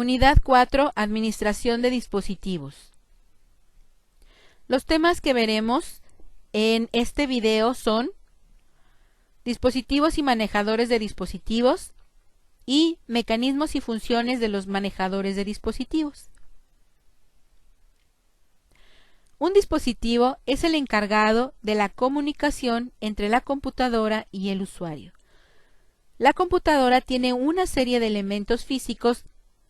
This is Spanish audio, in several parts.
Unidad 4. Administración de dispositivos. Los temas que veremos en este video son dispositivos y manejadores de dispositivos y mecanismos y funciones de los manejadores de dispositivos. Un dispositivo es el encargado de la comunicación entre la computadora y el usuario. La computadora tiene una serie de elementos físicos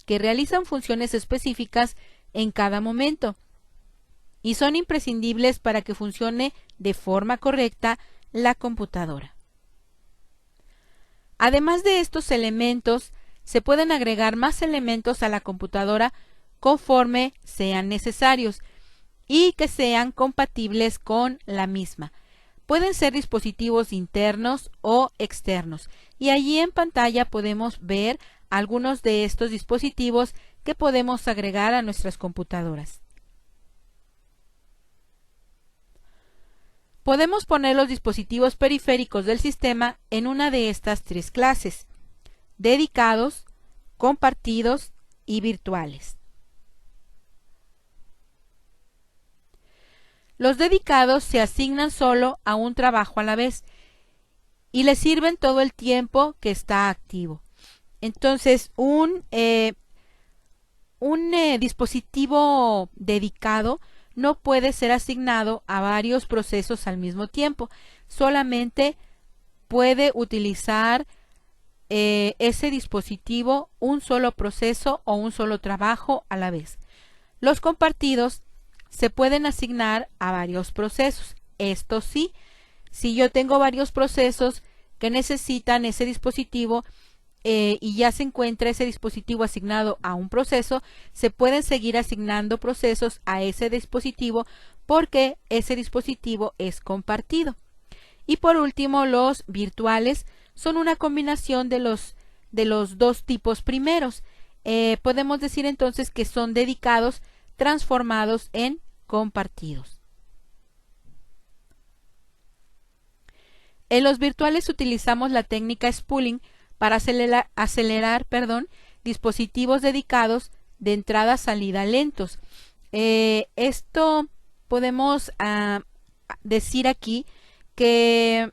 que realizan funciones específicas en cada momento y son imprescindibles para que funcione de forma correcta la computadora. Además de estos elementos, se pueden agregar más elementos a la computadora conforme sean necesarios y que sean compatibles con la misma. Pueden ser dispositivos internos o externos, y allí en pantalla podemos ver algunos de estos dispositivos que podemos agregar a nuestras computadoras. Podemos poner los dispositivos periféricos del sistema en una de estas tres clases: dedicados, compartidos y virtuales. Los dedicados se asignan solo a un trabajo a la vez y le sirven todo el tiempo que está activo. Entonces, un dispositivo dedicado no puede ser asignado a varios procesos al mismo tiempo. Solamente puede utilizar ese dispositivo un solo proceso o un solo trabajo a la vez. Los compartidos se pueden asignar a varios procesos. Esto sí, si yo tengo varios procesos que necesitan ese dispositivo y ya se encuentra ese dispositivo asignado a un proceso, se pueden seguir asignando procesos a ese dispositivo porque ese dispositivo es compartido. Y por último, los virtuales son una combinación de los dos tipos primeros. Podemos decir entonces que son dedicados transformados en compartidos. En los virtuales utilizamos la técnica spooling para acelerar dispositivos dedicados de entrada-salida lentos. Esto podemos decir aquí que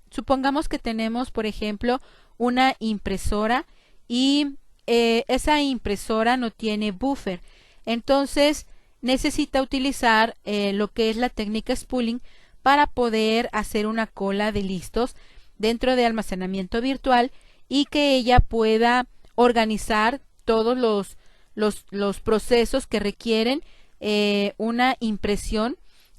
supongamos que tenemos, por ejemplo, una impresora y esa impresora no tiene buffer. Entonces necesita utilizar lo que es la técnica spooling para poder hacer una cola de listos dentro de almacenamiento virtual y que ella pueda organizar todos los procesos que requieren una impresión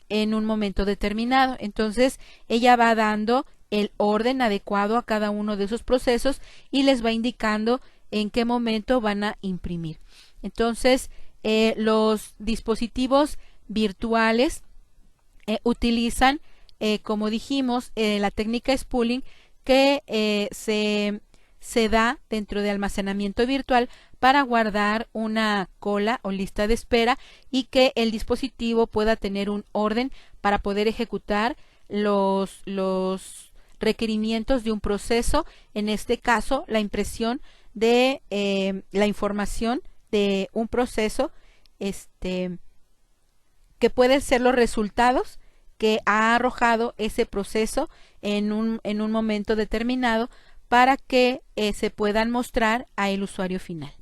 en un momento determinado. Entonces ella va dando el orden adecuado a cada uno de esos procesos y les va indicando en qué momento van a imprimir. Entonces los dispositivos virtuales utilizan, como dijimos, la técnica spooling que se da dentro de almacenamiento virtual para guardar una cola o lista de espera y que el dispositivo pueda tener un orden para poder ejecutar los requerimientos de un proceso, en este caso la impresión de la información de un proceso, que pueden ser los resultados que ha arrojado ese proceso en un momento determinado para que se puedan mostrar a el usuario final.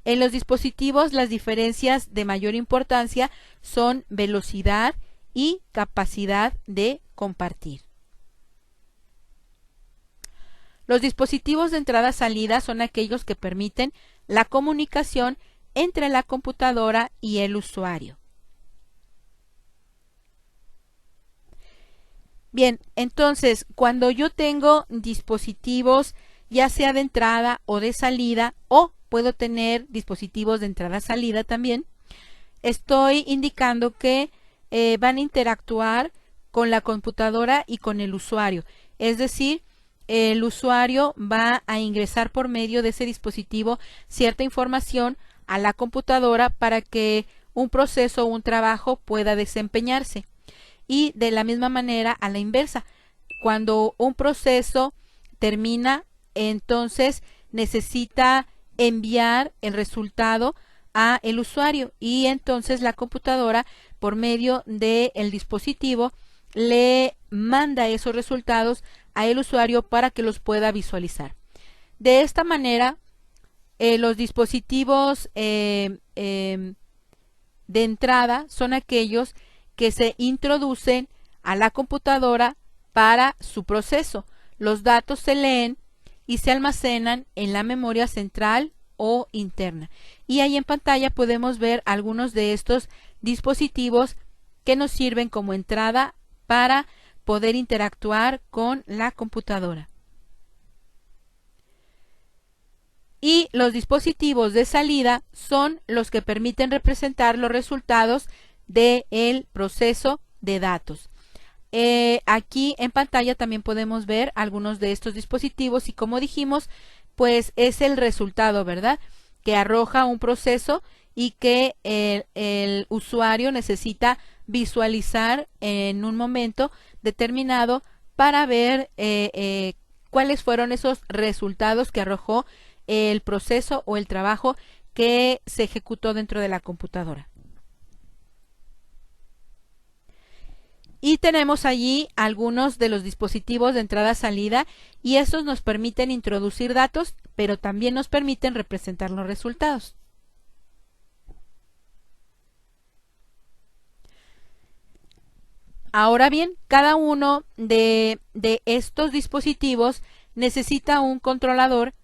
En los dispositivos, las diferencias de mayor importancia son velocidad y capacidad de compartir. Los dispositivos de entrada-salida son aquellos que permiten la comunicación entre la computadora y el usuario. Bien, entonces, cuando yo tengo dispositivos ya sea de entrada o de salida, o puedo tener dispositivos de entrada-salida también, estoy indicando que van a interactuar con la computadora y con el usuario. Es decir, el usuario va a ingresar por medio de ese dispositivo cierta información a la computadora para que un proceso o un trabajo pueda desempeñarse. Y de la misma manera a la inversa, cuando un proceso termina, entonces necesita enviar el resultado a el usuario, y entonces la computadora, por medio del dispositivo, le manda esos resultados a el usuario para que los pueda visualizar. De esta manera, los dispositivos de entrada son aquellos que se introducen a la computadora para su proceso. Los datos se leen y se almacenan en la memoria central o interna. Y ahí en pantalla podemos ver algunos de estos dispositivos que nos sirven como entrada para poder interactuar con la computadora. Y los dispositivos de salida son los que permiten representar los resultados del proceso de datos. Aquí en pantalla también podemos ver algunos de estos dispositivos y, como dijimos, pues es el resultado, ¿verdad?, que arroja un proceso y que el usuario necesita visualizar en un momento determinado para ver cuáles fueron esos resultados que arrojó el proceso o el trabajo que se ejecutó dentro de la computadora. Y tenemos allí algunos de los dispositivos de entrada-salida, y estos nos permiten introducir datos, pero también nos permiten representar los resultados. Ahora bien, cada uno de estos dispositivos necesita un controlador,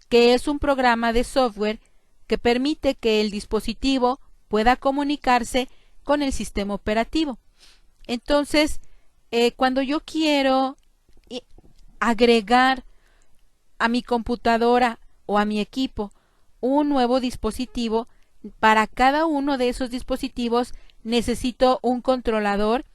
que es un programa de software que permite que el dispositivo pueda comunicarse con el sistema operativo. Entonces, cuando yo quiero agregar a mi computadora o a mi equipo un nuevo dispositivo, para cada uno de esos dispositivos necesito un controlador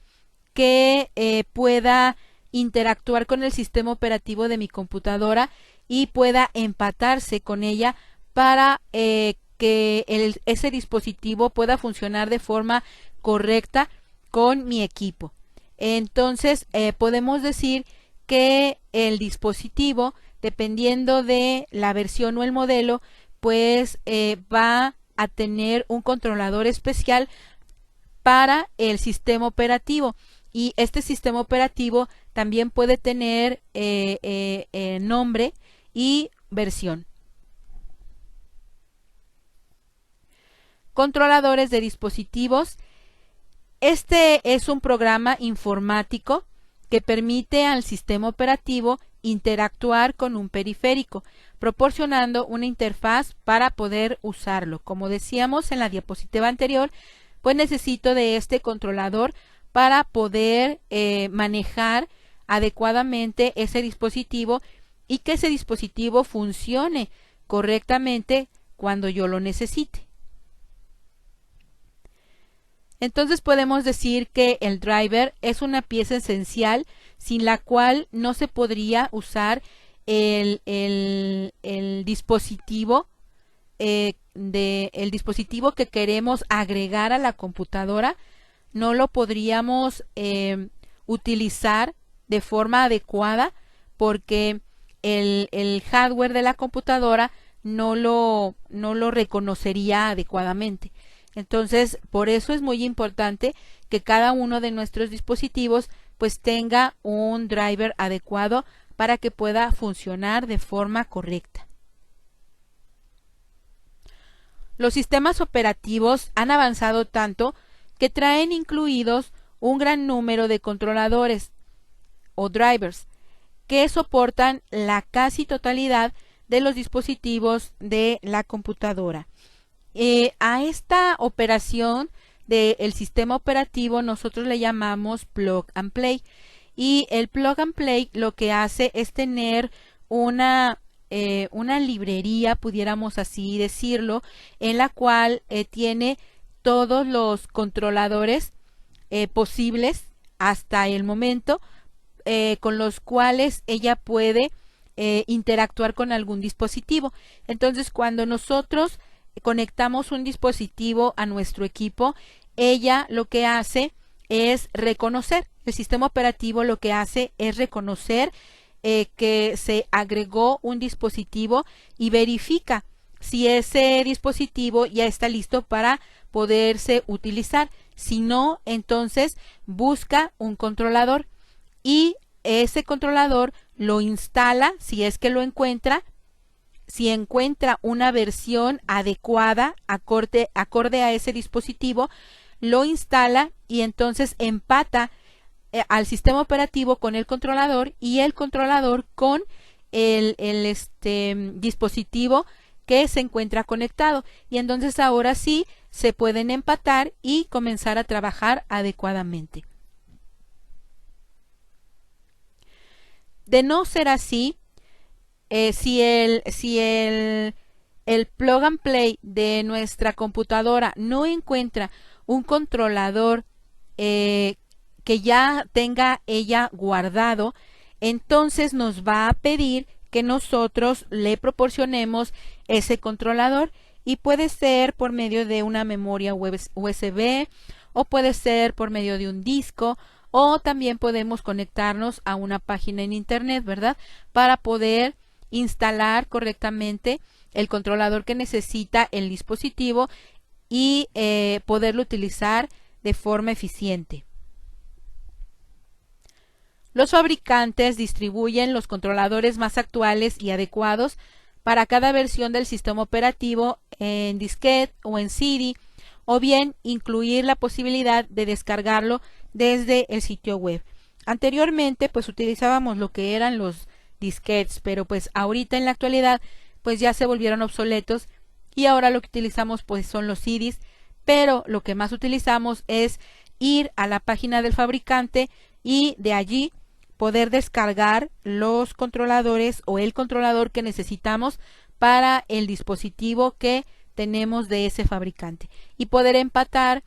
que pueda interactuar con el sistema operativo de mi computadora y pueda empatarse con ella para que ese dispositivo pueda funcionar de forma correcta con mi equipo. Entonces podemos decir que el dispositivo, dependiendo de la versión o el modelo, pues va a tener un controlador especial para el sistema operativo, y este sistema operativo también puede tener nombre y versión. Controladores de dispositivos. Este es un programa informático que permite al sistema operativo interactuar con un periférico, proporcionando una interfaz para poder usarlo. Como decíamos en la diapositiva anterior, pues necesito de este controlador para poder manejar adecuadamente ese dispositivo y que ese dispositivo funcione correctamente cuando yo lo necesite. Entonces podemos decir que el driver es una pieza esencial sin la cual no se podría usar el dispositivo el dispositivo que queremos agregar a la computadora. No lo podríamos utilizar de forma adecuada porque el hardware de la computadora no lo reconocería adecuadamente. Entonces, por eso es muy importante que cada uno de nuestros dispositivos pues tenga un driver adecuado para que pueda funcionar de forma correcta. Los sistemas operativos han avanzado tanto que traen incluidos un gran número de controladores o drivers que soportan la casi totalidad de los dispositivos de la computadora. A esta operación del sistema operativo nosotros le llamamos plug and play, y el plug and play lo que hace es tener una librería, pudiéramos así decirlo, en la cual tiene todos los controladores posibles hasta el momento con los cuales ella puede interactuar con algún dispositivo. Entonces, cuando nosotros conectamos un dispositivo a nuestro equipo, ella lo que hace es reconocer, el sistema operativo lo que hace es reconocer que se agregó un dispositivo y verifica si ese dispositivo ya está listo para poderse utilizar. Si no, entonces busca un controlador y ese controlador lo instala si es que lo encuentra. Si encuentra una versión adecuada, acorde a ese dispositivo, lo instala y entonces empata al sistema operativo con el controlador y el controlador con el dispositivo que se encuentra conectado. Y entonces ahora sí se pueden empatar y comenzar a trabajar adecuadamente. De no ser así, si el plug and play de nuestra computadora no encuentra un controlador que ya tenga ella guardado, entonces nos va a pedir que nosotros le proporcionemos ese controlador, y puede ser por medio de una memoria USB o puede ser por medio de un disco, o también podemos conectarnos a una página en internet, ¿verdad? Para poder instalar correctamente el controlador que necesita el dispositivo y poderlo utilizar de forma eficiente. Los fabricantes distribuyen los controladores más actuales y adecuados para cada versión del sistema operativo en disquete o en CD, o bien incluir la posibilidad de descargarlo desde el sitio web. Anteriormente pues utilizábamos lo que eran los disquetes, pero pues ahorita en la actualidad pues ya se volvieron obsoletos y ahora lo que utilizamos pues son los CDs, pero lo que más utilizamos es ir a la página del fabricante y de allí poder descargar los controladores o el controlador que necesitamos para el dispositivo que tenemos de ese fabricante y poder empatar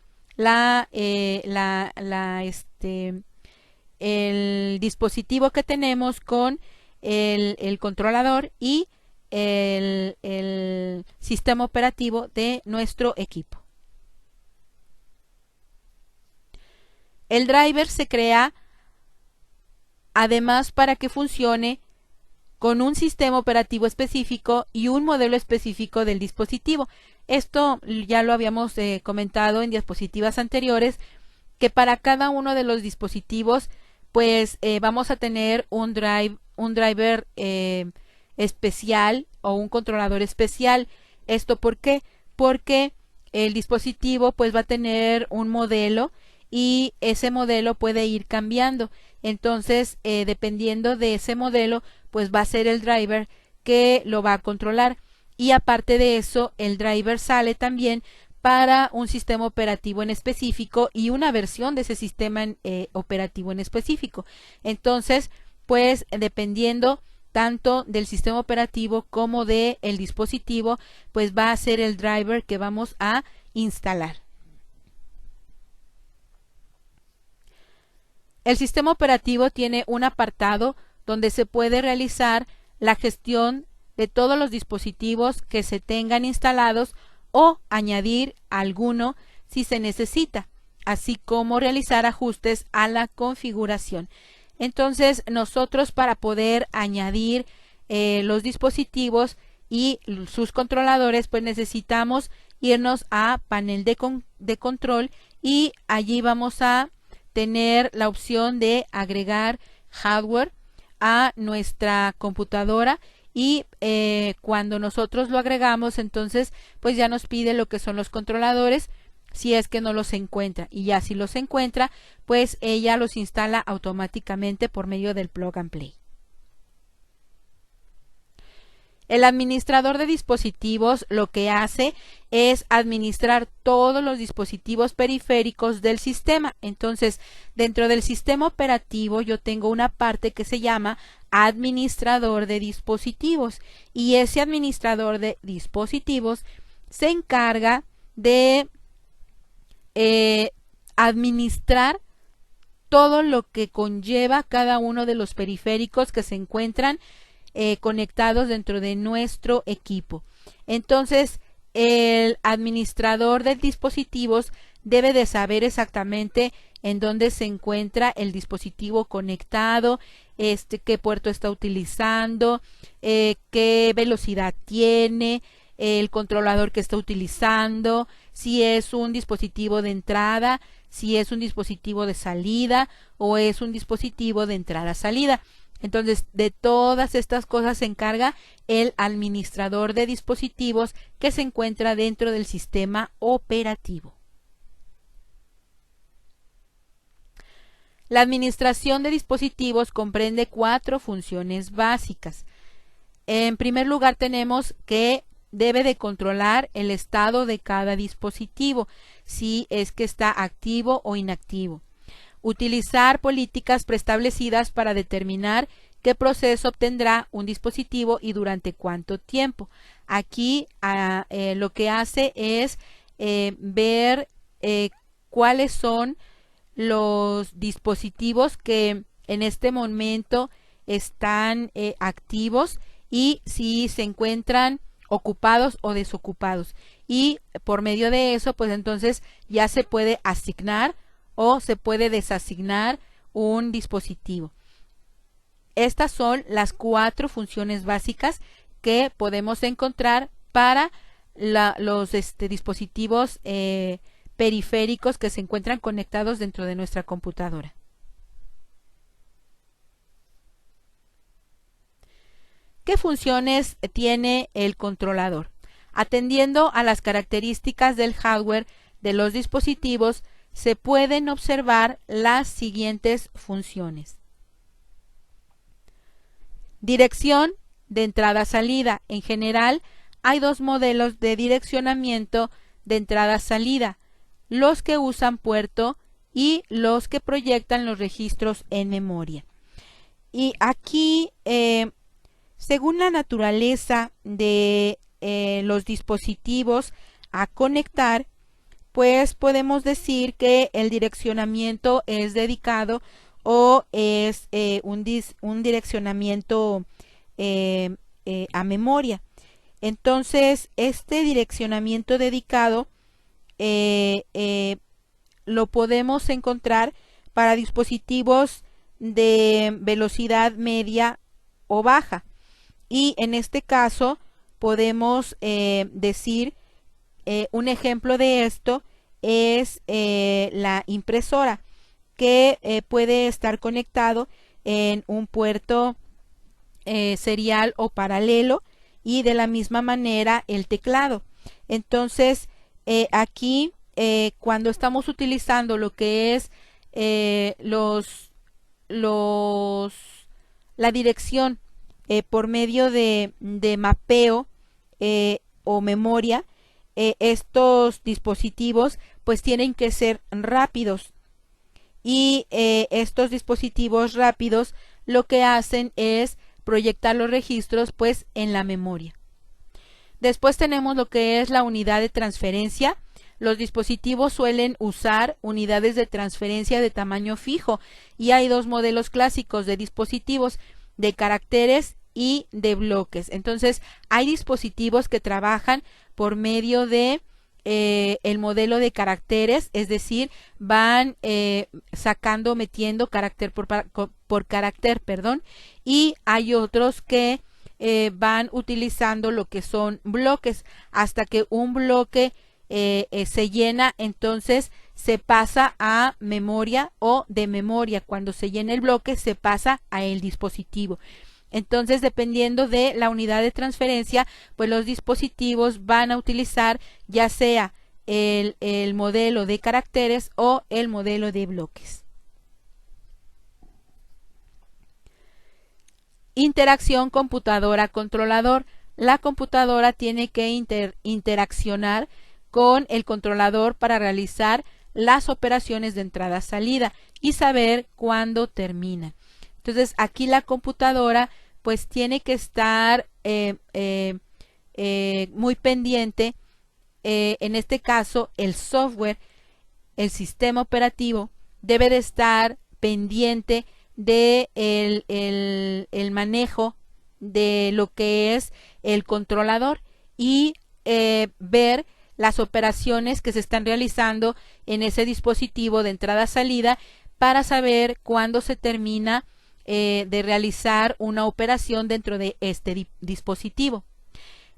el dispositivo que tenemos con el controlador y el sistema operativo de nuestro equipo. El driver se crea además para que funcione con un sistema operativo específico y un modelo específico del dispositivo. Esto ya lo habíamos comentado en diapositivas anteriores, que para cada uno de los dispositivos pues vamos a tener un driver especial o un controlador especial. ¿Esto por qué? Porque el dispositivo pues va a tener un modelo y ese modelo puede ir cambiando. Entonces, dependiendo de ese modelo, pues va a ser el driver que lo va a controlar. Y aparte de eso, el driver sale también para un sistema operativo en específico y una versión de ese sistema operativo en específico. Entonces, pues dependiendo tanto del sistema operativo como del dispositivo, pues va a ser el driver que vamos a instalar. El sistema operativo tiene un apartado donde se puede realizar la gestión de todos los dispositivos que se tengan instalados o añadir alguno si se necesita, así como realizar ajustes a la configuración. Entonces, nosotros para poder añadir los dispositivos y sus controladores, pues necesitamos irnos a panel de control y allí vamos a tener la opción de agregar hardware a nuestra computadora y cuando nosotros lo agregamos, entonces pues ya nos pide lo que son los controladores si es que no los encuentra, y ya si los encuentra pues ella los instala automáticamente por medio del plug and play. El administrador de dispositivos lo que hace es administrar todos los dispositivos periféricos del sistema. Entonces, dentro del sistema operativo yo tengo una parte que se llama administrador de dispositivos, y ese administrador de dispositivos se encarga de administrar todo lo que conlleva cada uno de los periféricos que se encuentran conectados dentro de nuestro equipo. Entonces, el administrador de dispositivos debe de saber exactamente en dónde se encuentra el dispositivo conectado, qué puerto está utilizando, qué velocidad tiene, el controlador que está utilizando, si es un dispositivo de entrada, si es un dispositivo de salida o es un dispositivo de entrada-salida. Entonces, de todas estas cosas se encarga el administrador de dispositivos que se encuentra dentro del sistema operativo. La administración de dispositivos comprende 4 funciones básicas. En primer lugar, tenemos que debe de controlar el estado de cada dispositivo, si es que está activo o inactivo. Utilizar políticas preestablecidas para determinar qué proceso obtendrá un dispositivo y durante cuánto tiempo. Aquí lo que hace es ver cuáles son los dispositivos que en este momento están activos y si se encuentran ocupados o desocupados, y por medio de eso pues entonces ya se puede asignar o se puede desasignar un dispositivo. Estas son las 4 funciones básicas que podemos encontrar para los dispositivos periféricos que se encuentran conectados dentro de nuestra computadora. ¿Qué funciones tiene el controlador? Atendiendo a las características del hardware de los dispositivos, se pueden observar las siguientes funciones. Dirección de entrada-salida. En general, hay 2 modelos de direccionamiento de entrada-salida, los que usan puerto y los que proyectan los registros en memoria. Y aquí, según la naturaleza de los dispositivos a conectar, pues podemos decir que el direccionamiento es dedicado o es un direccionamiento a memoria. Entonces, este direccionamiento dedicado lo podemos encontrar para dispositivos de velocidad media o baja. Y en este caso podemos decir un ejemplo de esto es la impresora, que puede estar conectado en un puerto serial o paralelo, y de la misma manera el teclado. Entonces aquí cuando estamos utilizando lo que es la dirección por medio de mapeo o memoria, estos dispositivos pues tienen que ser rápidos, y estos dispositivos rápidos lo que hacen es proyectar los registros pues en la memoria. Después tenemos lo que es la unidad de transferencia. Los dispositivos suelen usar unidades de transferencia de tamaño fijo, y hay 2 modelos clásicos de dispositivos: de caracteres y de bloques. Entonces hay dispositivos que trabajan por medio de el modelo de caracteres, es decir, van metiendo carácter por carácter, y hay otros que van utilizando lo que son bloques, hasta que un bloque se llena, entonces se pasa a memoria, o de memoria, cuando se llena el bloque se pasa a el dispositivo. Entonces, dependiendo de la unidad de transferencia, pues los dispositivos van a utilizar ya sea el modelo de caracteres o el modelo de bloques. Interacción computadora-controlador. La computadora tiene que interaccionar con el controlador para realizar las operaciones de entrada-salida y saber cuándo termina. Entonces aquí la computadora pues tiene que estar muy pendiente. En este caso el software, el sistema operativo, debe de estar pendiente de el manejo de lo que es el controlador, y ver las operaciones que se están realizando en ese dispositivo de entrada-salida para saber cuándo se termina de realizar una operación dentro de este dispositivo.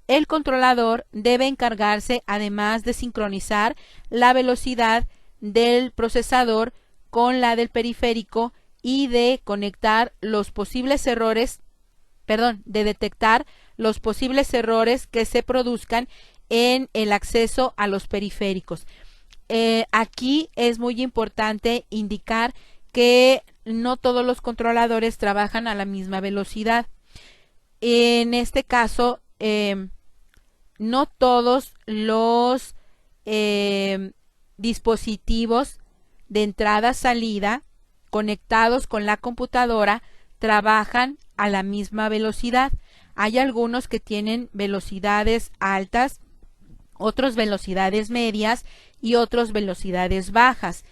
el controlador debe encargarse, además de sincronizar la velocidad del procesador con la del periférico y de conectar los posibles errores, de detectar los posibles errores que se produzcan en el acceso a los periféricos. Aquí es muy importante indicar que no todos los controladores trabajan a la misma velocidad. En este caso, no todos los dispositivos de entrada-salida conectados con la computadora trabajan a la misma velocidad. Hay algunos que tienen velocidades altas, otros velocidades medias y otros velocidades bajas.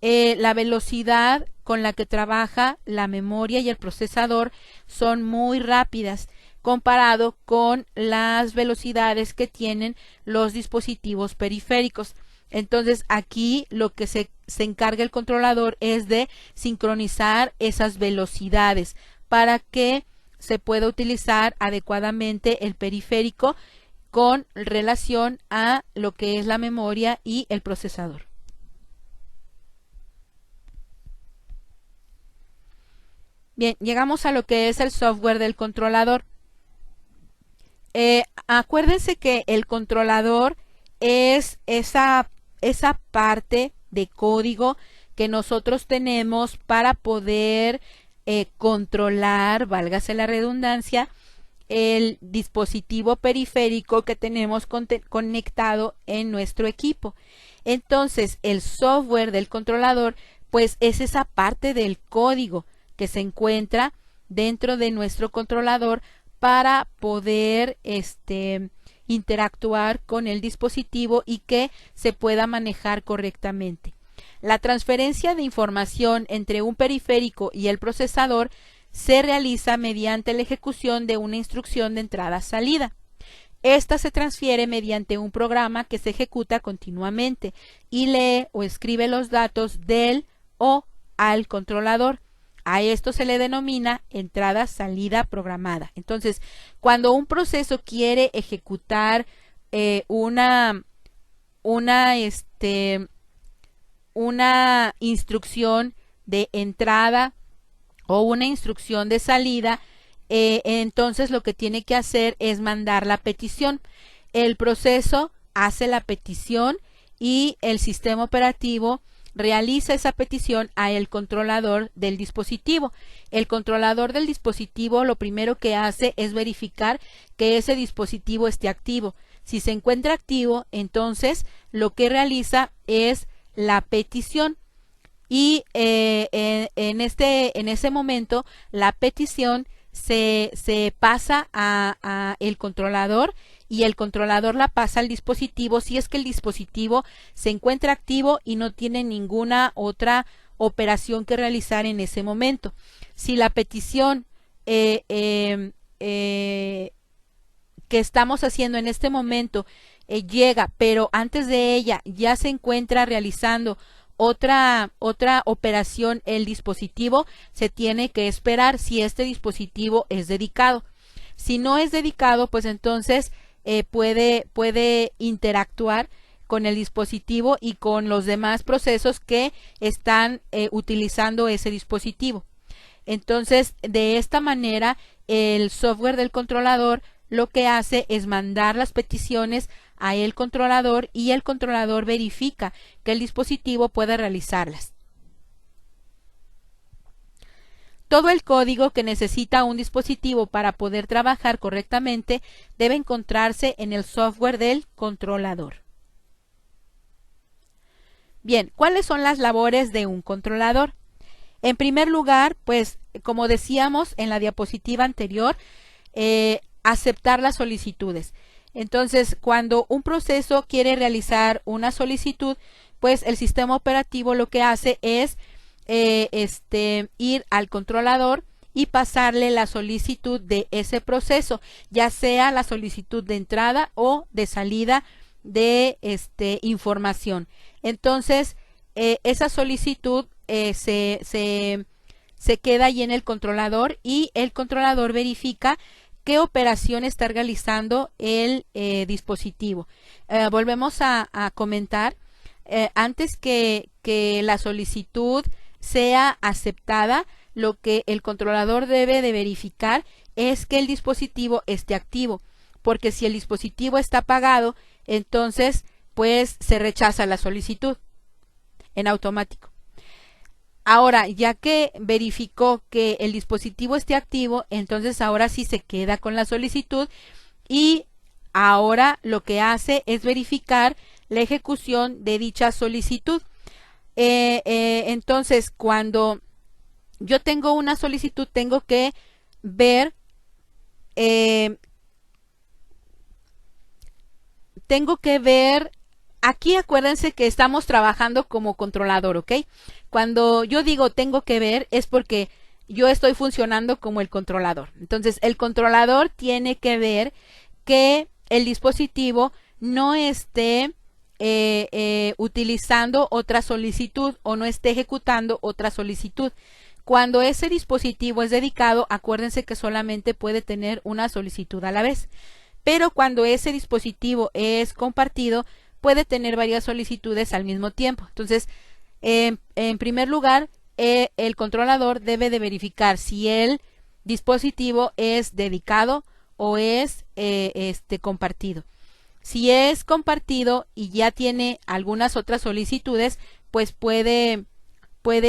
La velocidad con la que trabaja la memoria y el procesador son muy rápidas comparado con las velocidades que tienen los dispositivos periféricos. Entonces aquí lo que se encarga el controlador es de sincronizar esas velocidades para que se pueda utilizar adecuadamente el periférico con relación a lo que es la memoria y el procesador. Bien, llegamos a lo que es el software del controlador. Acuérdense que el controlador es esa parte de código que nosotros tenemos para poder controlar, válgase la redundancia, el dispositivo periférico que tenemos conectado en nuestro equipo. Entonces, el software del controlador, pues es esa parte del código que se encuentra dentro de nuestro controlador para poder interactuar con el dispositivo y que se pueda manejar correctamente. La transferencia de información entre un periférico y el procesador se realiza mediante la ejecución de una instrucción de entrada-salida. Esta se transfiere mediante un programa que se ejecuta continuamente y lee o escribe los datos del o al controlador. A esto se le denomina entrada-salida programada. Entonces, cuando un proceso quiere ejecutar una instrucción de entrada o una instrucción de salida, entonces lo que tiene que hacer es mandar la petición. El proceso hace la petición y el sistema operativo realiza esa petición a el controlador del dispositivo. El controlador del dispositivo lo primero que hace es verificar que ese dispositivo esté activo. Si se encuentra activo, entonces lo que realiza es la petición y en ese momento la petición se pasa a el controlador y el controlador la pasa al dispositivo si es que el dispositivo se encuentra activo y no tiene ninguna otra operación que realizar en ese momento. Si la petición que estamos haciendo en este momento llega, pero antes de ella ya se encuentra realizando otra operación el dispositivo, se tiene que esperar si este dispositivo es dedicado. Si no es dedicado, pues entonces puede interactuar con el dispositivo y con los demás procesos que están utilizando ese dispositivo. Entonces, de esta manera, el software del controlador lo que hace es mandar las peticiones a el controlador y el controlador verifica que el dispositivo puede realizarlas. Todo el código que necesita un dispositivo para poder trabajar correctamente debe encontrarse en el software del controlador. Bien, ¿cuáles son las labores de un controlador? En primer lugar, pues, como decíamos en la diapositiva anterior, aceptar las solicitudes. Entonces, cuando un proceso quiere realizar una solicitud, pues el sistema operativo lo que hace es ir al controlador y pasarle la solicitud de ese proceso, ya sea la solicitud de entrada o de salida de información. Entonces, esa solicitud se queda ahí en el controlador y el controlador verifica qué operación está realizando el dispositivo. Volvemos a comentar, antes que la solicitud sea aceptada, lo que el controlador debe de verificar es que el dispositivo esté activo, porque si el dispositivo está apagado, entonces pues se rechaza la solicitud en automático. Ahora, ya que verificó que el dispositivo esté activo, entonces ahora sí se queda con la solicitud y ahora lo que hace es verificar la ejecución de dicha solicitud. Entonces, cuando yo tengo una solicitud, tengo que ver, aquí acuérdense que estamos trabajando como controlador, ¿ok? Cuando yo digo tengo que ver es porque yo estoy funcionando como el controlador. Entonces, el controlador tiene que ver que el dispositivo no esté utilizando otra solicitud o no esté ejecutando otra solicitud. Cuando ese dispositivo es dedicado, acuérdense que solamente puede tener una solicitud a la vez. Pero cuando ese dispositivo es compartido, puede tener varias solicitudes al mismo tiempo. Entonces, en primer lugar, el controlador debe de verificar si el dispositivo es dedicado o es compartido. Si es compartido y ya tiene algunas otras solicitudes, pues puede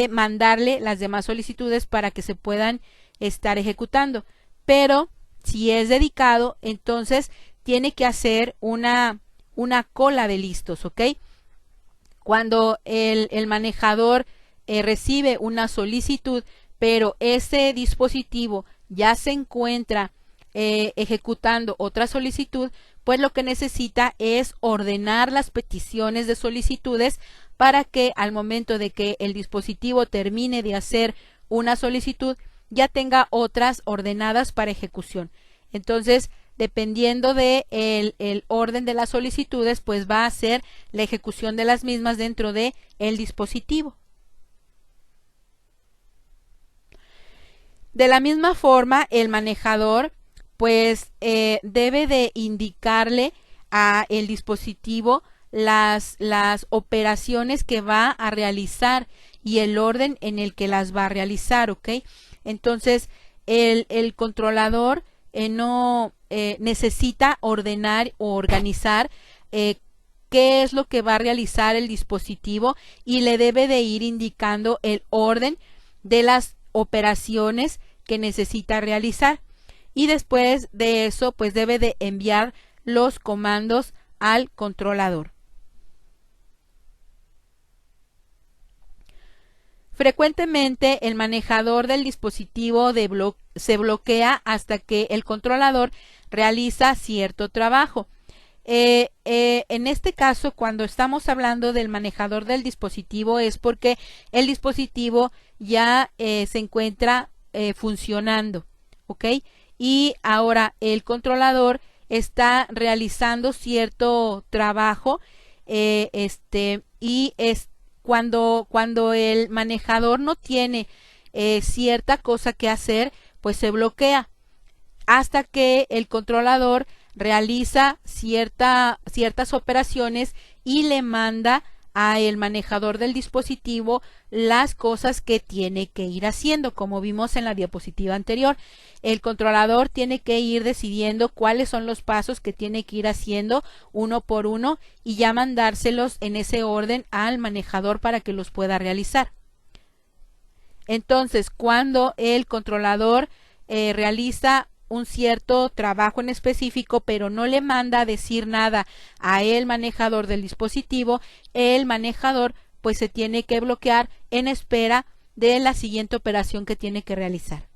mandarle las demás solicitudes para que se puedan estar ejecutando. Pero si es dedicado, entonces tiene que hacer una cola de listos, ¿ok? Cuando el manejador recibe una solicitud, pero ese dispositivo ya se encuentra ejecutando otra solicitud, pues lo que necesita es ordenar las peticiones de solicitudes para que al momento de que el dispositivo termine de hacer una solicitud, ya tenga otras ordenadas para ejecución. Entonces, dependiendo de el orden de las solicitudes, pues va a hacer la ejecución de las mismas dentro de el dispositivo. De la misma forma, el manejador pues debe de indicarle a el dispositivo las operaciones que va a realizar y el orden en el que las va a realizar, ¿ok? Entonces, el controlador no necesita ordenar o organizar qué es lo que va a realizar el dispositivo y le debe de ir indicando el orden de las operaciones que necesita realizar. Y después de eso, pues debe de enviar los comandos al controlador. Frecuentemente el manejador del dispositivo se bloquea hasta que el controlador realiza cierto trabajo. En este caso, cuando estamos hablando del manejador del dispositivo, es porque el dispositivo ya se encuentra funcionando, ¿ok? Y ahora el controlador está realizando cierto trabajo y es cuando el manejador no tiene cierta cosa que hacer, pues se bloquea hasta que el controlador realiza ciertas operaciones y le manda a el manejador del dispositivo las cosas que tiene que ir haciendo, como vimos en la diapositiva anterior. El controlador tiene que ir decidiendo cuáles son los pasos que tiene que ir haciendo uno por uno y ya mandárselos en ese orden al manejador para que los pueda realizar. Entonces, cuando el controlador realiza un cierto trabajo en específico, pero no le manda a decir nada a el manejador del dispositivo, el manejador pues se tiene que bloquear en espera de la siguiente operación que tiene que realizar.